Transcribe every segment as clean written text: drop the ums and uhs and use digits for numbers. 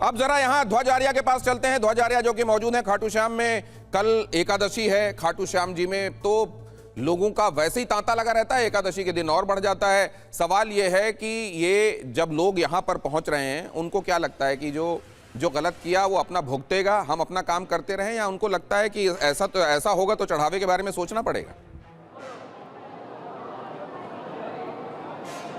अब जरा यहाँ ध्वजारिया के पास चलते हैं। ध्वजारिया जो कि मौजूद है खाटू श्याम में। कल एकादशी है खाटू श्याम जी में, तो लोगों का वैसे ही तांता लगा रहता है, एकादशी के दिन और बढ़ जाता है। सवाल ये है कि ये जब लोग यहाँ पर पहुंच रहे हैं, उनको क्या लगता है कि जो गलत किया वो अपना भुगतेगा, हम अपना काम करते रहें, या उनको लगता है कि ऐसा होगा तो चढ़ावे के बारे में सोचना पड़ेगा?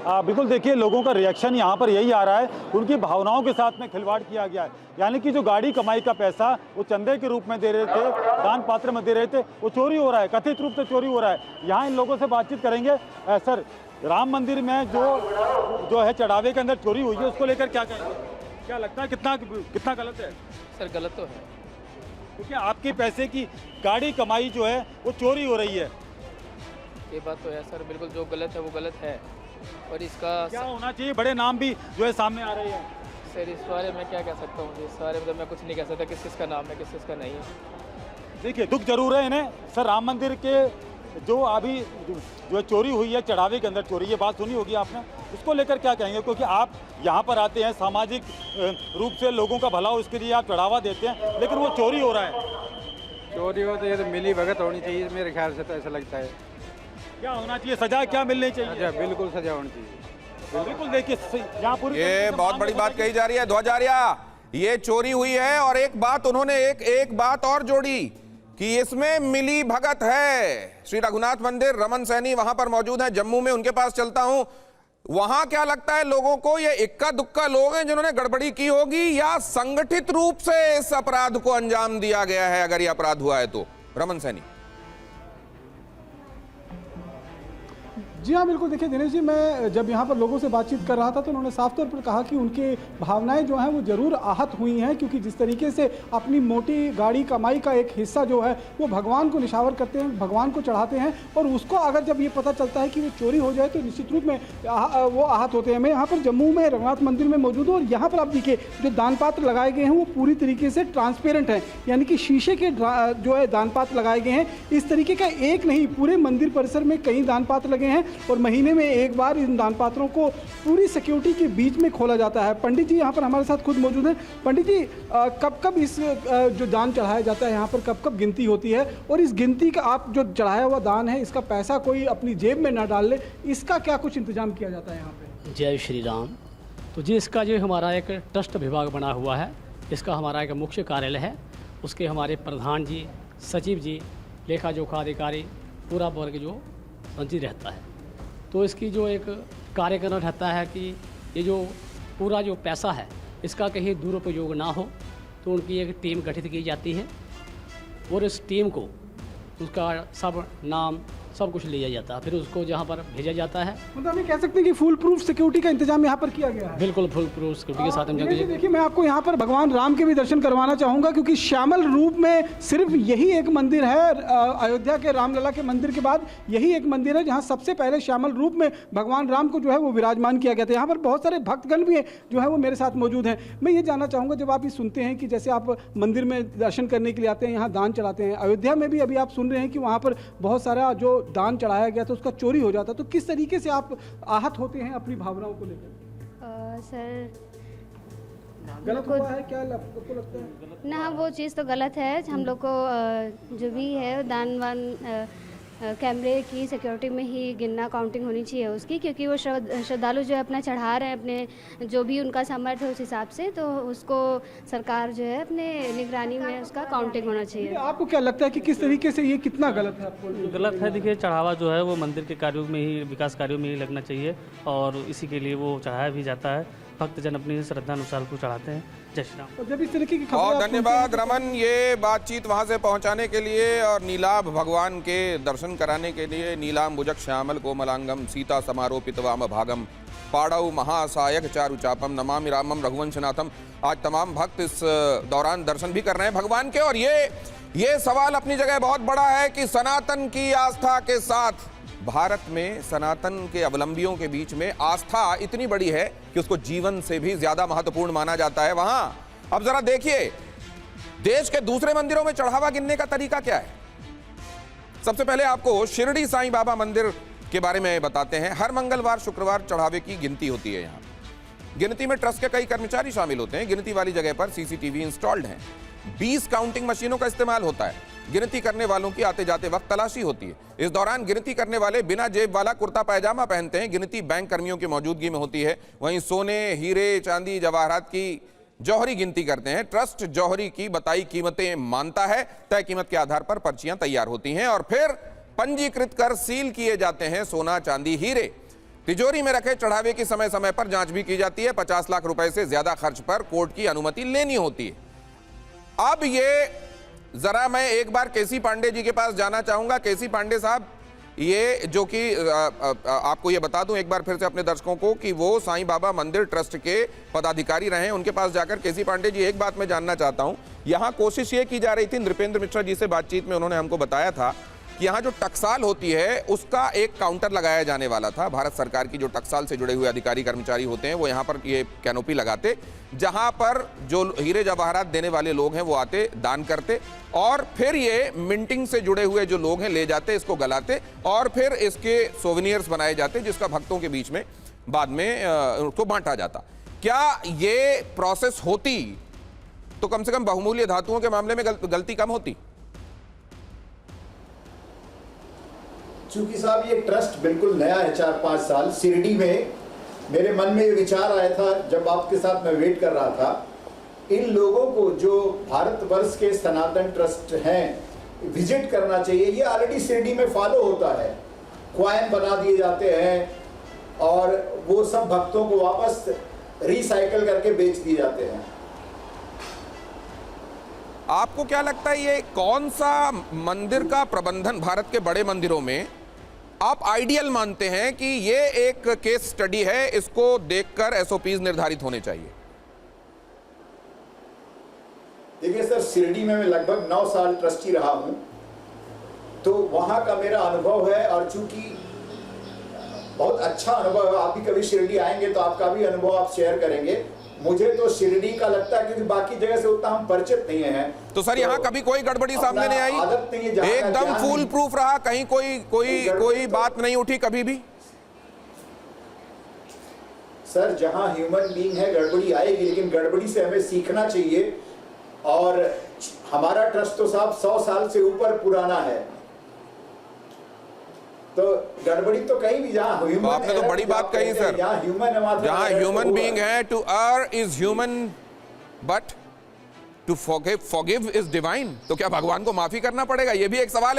बिल्कुल, देखिए लोगों का रिएक्शन यहाँ पर यही आ रहा है, उनकी भावनाओं के साथ में खिलवाड़ किया गया है। यानी कि जो गाड़ी कमाई का पैसा वो चंदे के रूप में दे रहे थे, दान पात्र में दे रहे थे, वो चोरी हो रहा है, कथित रूप से चोरी हो रहा है। यहाँ इन लोगों से बातचीत करेंगे। सर, राम मंदिर में जो है चढ़ावे के अंदर चोरी हुई है, उसको लेकर क्या कहेंगे? क्या लगता है कितना गलत है? सर गलत तो है, क्योंकि आपके पैसे की गाड़ी कमाई जो है वो चोरी हो रही है। ये बात तो है सर, बिल्कुल जो गलत है वो गलत है। और इसका क्या होना चाहिए? बड़े नाम भी जो है सामने आ रहे हैं। सर इस बारे में क्या कह सकता हूँ, इस बारे में तो मैं कुछ नहीं कह सकता किस किस का नाम है किस किस का नहीं है। देखिए दुख जरूर है इन्हें। सर, राम मंदिर के जो अभी जो चोरी हुई है, चढ़ावे के अंदर चोरी, ये बात सुनी होगी आपने, उसको लेकर क्या कहेंगे? क्योंकि आप यहाँ पर आते हैं, सामाजिक रूप से लोगों का भला हो इसके लिए आप चढ़ावा देते हैं, लेकिन वो चोरी हो रहा है। चोरी हो तो ये तो मिली भगत होनी चाहिए, मेरे ख्याल से तो ऐसा लगता है। क्या होना चाहिए? सजा क्या मिलनी चाहिए? अच्छा, बिल्कुल सजा होनी चाहिए। बिल्कुल, देखिए यहाँ पूरी ये बहुत बड़ी बात कही जा रही है। ध्वजारिया, ये चोरी हुई है और एक बात उन्होंने एक बात और जोड़ी कि इसमें मिली भगत है। श्री रघुनाथ मंदिर, रमन सैनी वहां पर मौजूद हैं, जम्मू में, उनके पास चलता हूं। वहां क्या लगता है लोगों को, ये इक्का दुक्का लोग हैं जिन्होंने गड़बड़ी की होगी, या संगठित रूप से इस अपराध को अंजाम दिया गया है? अगर ये अपराध हुआ है तो रमन सैनी। जी हाँ, बिल्कुल। देखिए दिनेश जी, मैं जब यहाँ पर लोगों से बातचीत कर रहा था तो उन्होंने साफ तौर पर कहा कि उनके भावनाएं जो हैं वो ज़रूर आहत हुई हैं, क्योंकि जिस तरीके से अपनी मोटी गाड़ी कमाई का एक हिस्सा जो है वो भगवान को निछावर करते हैं, भगवान को चढ़ाते हैं, और उसको अगर जब ये पता चलता है कि वो चोरी हो जाए तो निश्चित रूप में वो आहत होते हैं। मैं यहाँ पर जम्मू में रघुनाथ मंदिर में मौजूद हूँ, और यहाँ पर आप देखिए जो दान पात्र लगाए गए हैं वो पूरी तरीके से ट्रांसपेरेंट हैं, यानी कि शीशे के जो है दान पात्र लगाए गए हैं। इस तरीके का एक नहीं, पूरे मंदिर परिसर में कई दान पात्र लगे हैं, और महीने में एक बार इन दान पात्रों को पूरी सिक्योरिटी के बीच में खोला जाता है। पंडित जी यहाँ पर हमारे साथ खुद मौजूद हैं। पंडित जी, कब कब इस जो दान चढ़ाया जाता है यहाँ पर, कब कब गिनती होती है, और इस गिनती का आप जो चढ़ाया हुआ दान है इसका पैसा कोई अपनी जेब में ना डाल ले, इसका क्या कुछ इंतजाम किया जाता है यहाँ पे? जय श्री राम। तो जी, इसका जो हमारा एक ट्रस्ट विभाग बना हुआ है, इसका हमारा एक मुख्य कार्यालय है, उसके हमारे प्रधान जी, सचिव जी, लेखा जोखा अधिकारी, पूरा वर्ग जो संचित रहता है। तो इसकी जो एक कार्यक्रम रहता है कि ये जो पूरा जो पैसा है इसका कहीं दुरुपयोग ना हो, तो उनकी एक टीम गठित की जाती है, और इस टीम को उसका सब नाम सब कुछ लिया जाता है, फिर उसको जहाँ पर भेजा जाता है। मतलब हम ये कह सकते हैं कि फुल प्रूफ सिक्योरिटी का इंतजाम यहाँ पर किया गया है? बिल्कुल फुल प्रूफ सिक्योरिटी के साथ हम जाते हैं। देखिए, मैं आपको यहाँ पर भगवान राम के भी दर्शन करवाना चाहूँगा, क्योंकि श्यामल रूप में सिर्फ यही एक मंदिर है, अयोध्या के रामलला के मंदिर के बाद यही एक मंदिर है जहाँ सबसे पहले श्यामल रूप में भगवान राम को जो है वो विराजमान किया गया था। यहाँ पर बहुत सारे भक्तगण भी जो है वो मेरे साथ मौजूद हैं। मैं ये जानना चाहूँगा, जब आप ये सुनते हैं कि जैसे आप मंदिर में दर्शन करने के लिए आते हैं, यहाँ दान चढ़ाते हैं, अयोध्या में भी अभी आप सुन रहे हैं कि वहाँ पर बहुत सारा जो दान चढ़ाया गया तो उसका चोरी हो जाता, तो किस तरीके से आप आहत होते हैं अपनी भावनाओं को लेकर? सर गलत हुआ है क्या आपको लगता है? ना, वो चीज़ तो गलत है। हम लोग को जो भी है दान वान कैमरे की सिक्योरिटी में ही गिनना, काउंटिंग होनी चाहिए उसकी, क्योंकि वो श्रद्धालु जो है अपना चढ़ा रहे हैं अपने जो भी उनका सामर्थ्य है उस हिसाब से, तो उसको सरकार जो है अपने निगरानी में उसका काउंटिंग होना चाहिए। आपको क्या लगता है कि किस तरीके से ये कितना गलत है आपको? गलत है। देखिए, चढ़ावा जो है वो मंदिर के कार्यों में ही, विकास कार्यों में ही लगना चाहिए, और इसी के लिए वो चढ़ाया भी जाता है। भक्तजन अपनी श्रद्धा अनुसार को चढ़ाते हैं। जय श्री राम। जब इस तरीके की बहुत धन्यवाद रमन, ये बातचीत वहां से पहुंचाने के लिए और नीलाभ भगवान के दर्शन कराने के लिए। नीलाम भुजग श्यामल कोमलांगम सीता समारोपित वाम भागम पाड़व महासायक चारु चापम नमामि रामम रघुवंशनाथम। आज तमाम भक्त इस दौरान दर्शन भी कर रहे हैं भगवान के, और ये सवाल अपनी जगह बहुत बड़ा है कि सनातन की आस्था के साथ भारत में सनातन के अवलंबियों के बीच में आस्था इतनी बड़ी है कि उसको जीवन से भी ज्यादा महत्वपूर्ण माना जाता है वहां। अब जरा देखिए, देश के दूसरे मंदिरों में चढ़ावा गिनने का तरीका क्या है। सबसे पहले आपको शिरडी साईं बाबा मंदिर के बारे में बताते हैं। हर मंगलवार शुक्रवार चढ़ावे की गिनती होती है यहाँ। गिनती में ट्रस्ट के कई कर्मचारी शामिल होते हैं। गिनती वाली जगह पर सीसीटीवी इंस्टॉल्ड हैं। 20 काउंटिंग मशीनों का इस्तेमाल होता है। गिनती करने वालों की आते जाते वक्त तलाशी होती है। इस दौरान गिनती करने वाले बिना जेब वाला कुर्ता पैजामा पहनते हैं। गिनती बैंक कर्मियों की मौजूदगी में होती है। वहीं सोने, हीरे, चांदी, जवाहरात की जौहरी गिनती करते हैं। ट्रस्ट जौहरी की बताई कीमतें मानता है। तय कीमत के आधार पर पर्चियां तैयार होती हैं और फिर पंजीकृत कर सील किए जाते हैं सोना, चांदी, हीरे। तिजोरी में रखे चढ़ावे की समय समय पर जांच भी की जाती है। 50 लाख रुपए से ज्यादा खर्च पर कोर्ट की अनुमति लेनी होती है। अब ये जरा मैं एक बार केसी पांडे जी के पास जाना चाहूंगा। केसी पांडे साहब, ये जो कि आपको ये बता दूं एक बार फिर से अपने दर्शकों को कि वो साईं बाबा मंदिर ट्रस्ट के पदाधिकारी रहे हैं। उनके पास जाकर केसी पांडे जी एक बात मैं जानना चाहता हूं। यहां कोशिश ये की जा रही थी, नृपेंद्र मिश्रा जी से बातचीत में उन्होंने हमको बताया था कि यहाँ जो टकसाल होती है उसका एक काउंटर लगाया जाने वाला था। भारत सरकार की जो टकसाल से जुड़े हुए अधिकारी कर्मचारी होते हैं वो यहाँ पर ये कैनोपी लगाते, जहाँ पर जो हीरे जवाहरात देने वाले लोग हैं वो आते, दान करते और फिर ये मिंटिंग से जुड़े हुए जो लोग हैं ले जाते, इसको गलाते और फिर इसके सोवेनियर्स बनाए जाते, जिसका भक्तों के बीच में बाद में उसको बांटा जाता। क्या ये प्रोसेस होती तो कम से कम बहुमूल्य धातुओं के मामले में गलती कम होती? चूंकि साहब ये ट्रस्ट बिल्कुल नया है, 4-5 साल। शिरडी में मेरे मन में ये विचार आया था जब आपके साथ मैं वेट कर रहा था, इन लोगों को जो भारतवर्ष के सनातन ट्रस्ट हैं विजिट करना चाहिए। ये ऑलरेडी शिरडी में फॉलो होता है। क्वाइन बना दिए जाते हैं और वो सब भक्तों को वापस रिसाइकल करके बेच दिए जाते हैं। आपको क्या लगता है ये कौन सा मंदिर का प्रबंधन भारत के बड़े मंदिरों में आप आइडियल मानते हैं कि ये एक केस स्टडी है, इसको देखकर एसओपीज निर्धारित होने चाहिए? देखिए सर, शिरडी में मैं लगभग 9 साल ट्रस्टी रहा हूं, तो वहां का मेरा अनुभव है और चूंकि बहुत अच्छा अनुभव है, आप भी कभी शिरडी आएंगे तो आपका भी अनुभव आप शेयर करेंगे। मुझे तो शिरडी का लगता है क्योंकि बाकी जगह से उतना हम परिचित नहीं हैं। तो सर यहाँ कभी कोई गड़बड़ी सामने नहीं आई? एकदम फूल प्रूफ रहा, कहीं कोई बात नहीं उठी कभी भी? सर जहां ह्यूमन बीइंग है गड़बड़ी आएगी, लेकिन गड़बड़ी से हमें सीखना चाहिए। और हमारा ट्रस्ट तो साहब 100 साल से ऊपर पुराना है, तो गड़बड़ी तो कहीं भी जहां ह्यूमन, आपने तो बड़ी बात कही सर, जहां ह्यूमन बीइंग है, to err is human but to forgive is divine. तो क्या भगवान को माफी करना पड़ेगा? ये भी एक सवाल है।